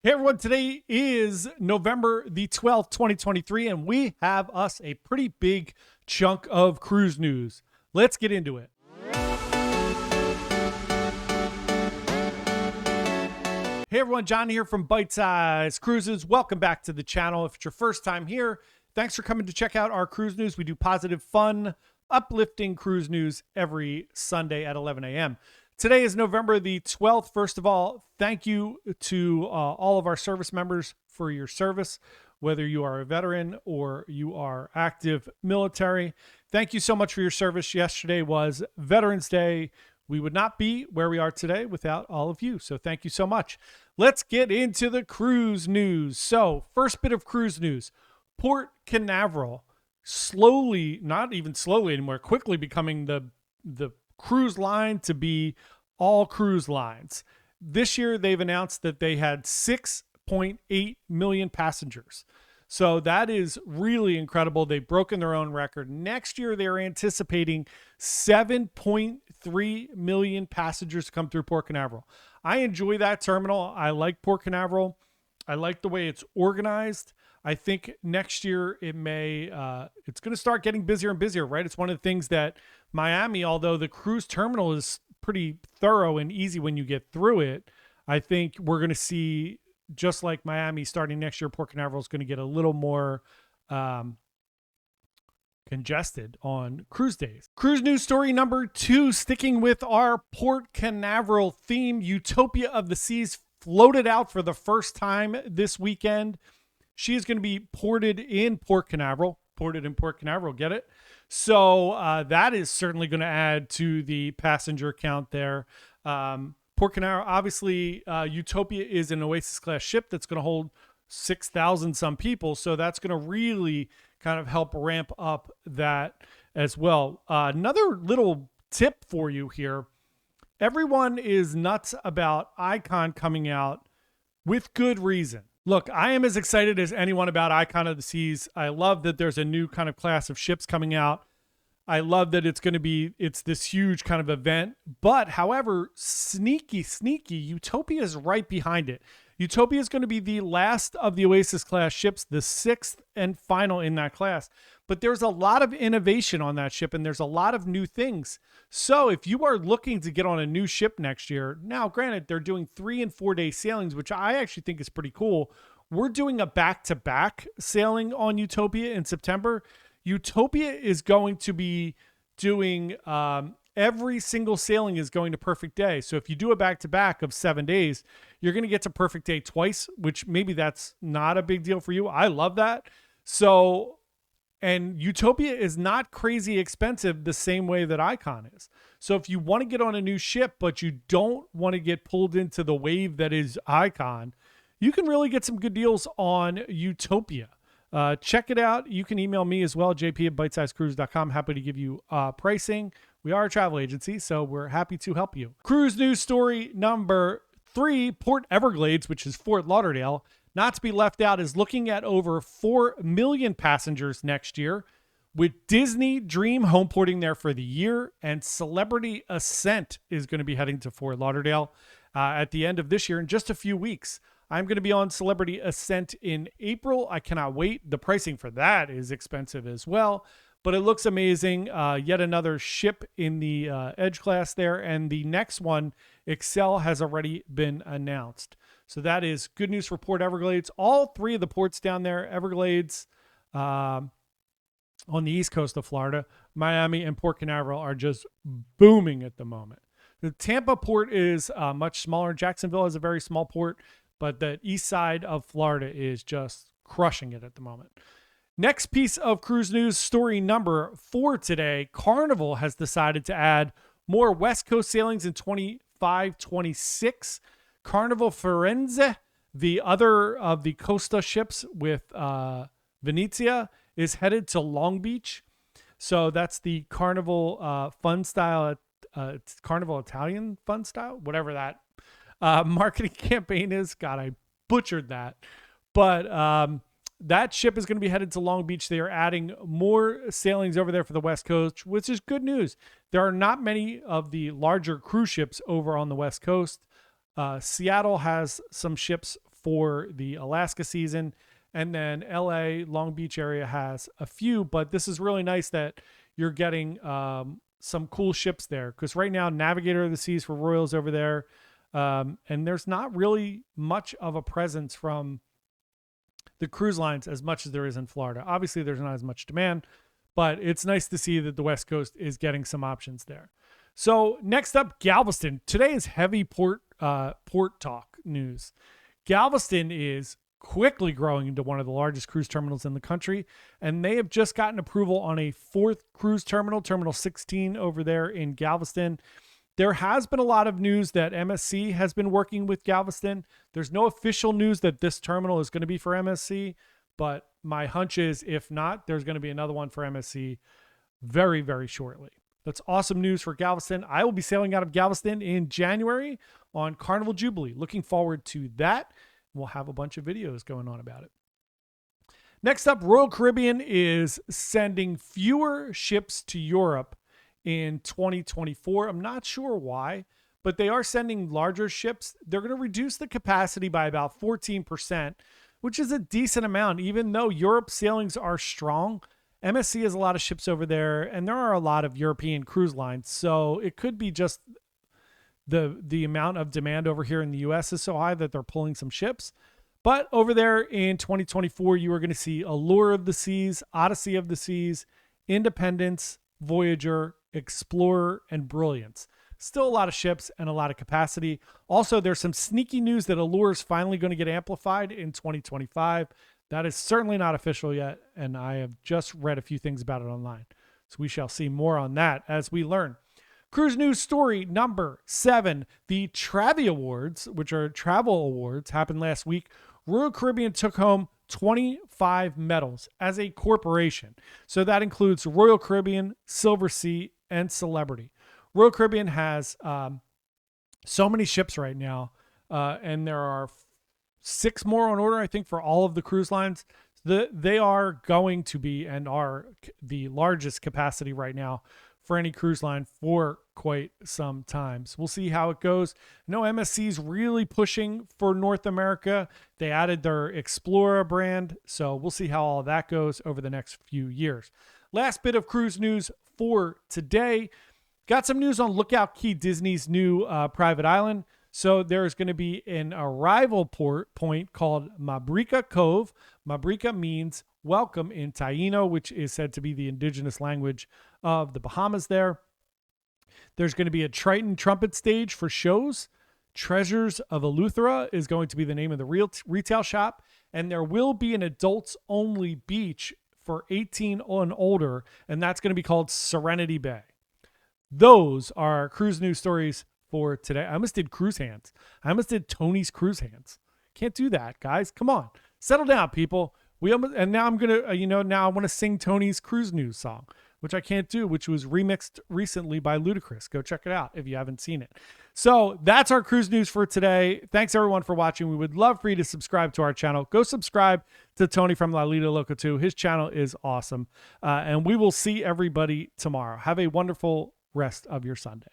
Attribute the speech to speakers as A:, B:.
A: Hey everyone, today is November the 12th, 2023, and we have us a pretty big chunk of cruise news. Let's get into it. Hey everyone, John here from Bite Size Cruises. Welcome back to the channel. If it's your first time here, thanks for coming to check out our cruise news. We do positive, fun, uplifting cruise news every Sunday at 11 a.m. Today is November the 12th. First of all, thank you to all of our service members for your service, whether you are a veteran or you are active military. Thank you so much for your service. Yesterday was Veterans Day. We would not be where we are today without all of you. So thank you so much. Let's get into the cruise news. So first bit of cruise news, Port Canaveral slowly, not even slowly anymore, quickly becoming the cruise line to be all cruise lines. This year, they've announced that they had 6.8 million passengers. So that is really incredible. They've broken their own record. Next year, they're anticipating 7.3 million passengers to come through Port Canaveral. I enjoy that terminal. I like Port Canaveral. I like the way it's organized. I think next year it's going to start getting busier and busier, right? It's one of the things that Miami, although the cruise terminal is pretty thorough and easy when you get through it, I think we're going to see, just like Miami, starting next year, Port Canaveral is going to get a little more congested on cruise days. Cruise news story number 2, sticking with our Port Canaveral theme, Utopia of the Seas floated out for the first time this weekend. She is going to be ported in Port Canaveral. Get it? So that is certainly going to add to the passenger count there. Port Canaveral, obviously, Utopia is an Oasis class ship that's going to hold 6,000 some people. So that's going to really kind of help ramp up that as well. Another little tip for you here. Everyone is nuts about Icon coming out with good reason. Look, I am as excited as anyone about Icon of the Seas. I love that there's a new kind of class of ships coming out. I love that it's this huge kind of event. But however, sneaky, Utopia is right behind it. Utopia is going to be the last of the Oasis class ships, the 6th and final in that class. But there's a lot of innovation on that ship and there's a lot of new things. So if you are looking to get on a new ship next year, now granted, they're doing 3 and 4 day sailings, which I actually think is pretty cool. We're doing a back-to-back sailing on Utopia in September. Utopia is going to be doing every single sailing is going to perfect day. So if you do a back-to-back of 7 days, you're going to get to perfect day twice, which maybe that's not a big deal for you. I love that. So, and Utopia is not crazy expensive the same way that Icon is. So if you want to get on a new ship, but you don't want to get pulled into the wave that is Icon, you can really get some good deals on Utopia. Check it out. You can email me as well, jp@bitesizecruise.com. Happy to give you pricing. We are a travel agency, so we're happy to help you. Cruise news story number 3, Port Everglades, which is Fort Lauderdale, not to be left out, is looking at over 4 million passengers next year, with Disney Dream home porting there for the year, and Celebrity Ascent is going to be heading to Fort Lauderdale at the end of this year in just a few weeks. I'm going to be on Celebrity Ascent in April. I cannot wait. The pricing for that is expensive as well, but it looks amazing. Yet another ship in the Edge class there. And the next one, Excel, has already been announced. So that is good news for Port Everglades. All 3 of the ports down there, Everglades, on the east coast of Florida, Miami, and Port Canaveral, are just booming at the moment. The Tampa port is much smaller. Jacksonville is a very small port, but the east side of Florida is just crushing it at the moment. Next piece of cruise news, story number 4 today. Carnival has decided to add more West Coast sailings in 25-26. Carnival Firenze, the other of the Costa ships with Venezia, is headed to Long Beach. So that's the Carnival fun style. It's Carnival Italian fun style, whatever that marketing campaign is. God, I butchered that. But that ship is going to be headed to Long Beach. They are adding more sailings over there for the West Coast, which is good news. There are not many of the larger cruise ships over on the West Coast. Seattle has some ships for the Alaska season. And then LA, Long Beach area has a few, but this is really nice that you're getting some cool ships there, because right now Navigator of the Seas for Royals over there. And there's not really much of a presence from the cruise lines as much as there is in Florida. Obviously, there's not as much demand, but it's nice to see that the West Coast is getting some options there. So next up, Galveston. Today is heavy port talk news. Galveston is quickly growing into one of the largest cruise terminals in the country, and they have just gotten approval on a fourth cruise terminal, Terminal 16 over there in Galveston. There has been a lot of news that MSC has been working with Galveston. There's no official news that this terminal is going to be for MSC, but my hunch is if not, there's going to be another one for MSC very, very shortly. That's awesome news for Galveston. I will be sailing out of Galveston in January on Carnival Jubilee. Looking forward to that. We'll have a bunch of videos going on about it. Next up, Royal Caribbean is sending fewer ships to Europe in 2024. I'm not sure why, but they are sending larger ships. They're going to reduce the capacity by about 14%, which is a decent amount, even though Europe sailings are strong. MSC has a lot of ships over there, and there are a lot of European cruise lines. So it could be just the amount of demand over here in the U.S. is so high that they're pulling some ships. But over there in 2024, you are going to see Allure of the Seas, Odyssey of the Seas, Independence, Voyager, Explorer, and Brilliance. Still a lot of ships and a lot of capacity. Also, there's some sneaky news that Allure is finally going to get amplified in 2025. That is certainly not official yet, and I have just read a few things about it online. So we shall see more on that as we learn. Cruise news story number 7. The Travy Awards, which are travel awards, happened last week. Royal Caribbean took home 25 medals as a corporation. So that includes Royal Caribbean, Silver Sea, and Celebrity. Royal Caribbean has so many ships right now, and there are 6 more on order, I think, for all of the cruise lines. They are going to be and are the largest capacity right now for any cruise line for quite some time. So we'll see how it goes. No, MSC is really pushing for North America. They added their Explorer brand, so we'll see how all of that goes over the next few years. Last bit of cruise news for today. Got some news on Lookout Key, Disney's new private island. So there's going to be an arrival point called Mabrika Cove. Mabrika means welcome in Taino, which is said to be the indigenous language of the Bahamas there. There's going to be a Triton trumpet stage for shows. Treasures of Eleuthera is going to be the name of the retail shop. And there will be an adults-only beach for 18 and older, and that's going to be called Serenity Bay. Those are cruise news stories for today. I almost did cruise hands. I almost did Tony's cruise hands. Can't do that, guys. Come on. Settle down, people. And now I'm going to, now I want to sing Tony's cruise news song, which I can't do, which was remixed recently by Ludacris. Go check it out if you haven't seen it. So that's our cruise news for today. Thanks everyone for watching. We would love for you to subscribe to our channel. Go subscribe to Tony from La Lita Loca 2. His channel is awesome. And we will see everybody tomorrow. Have a wonderful rest of your Sunday.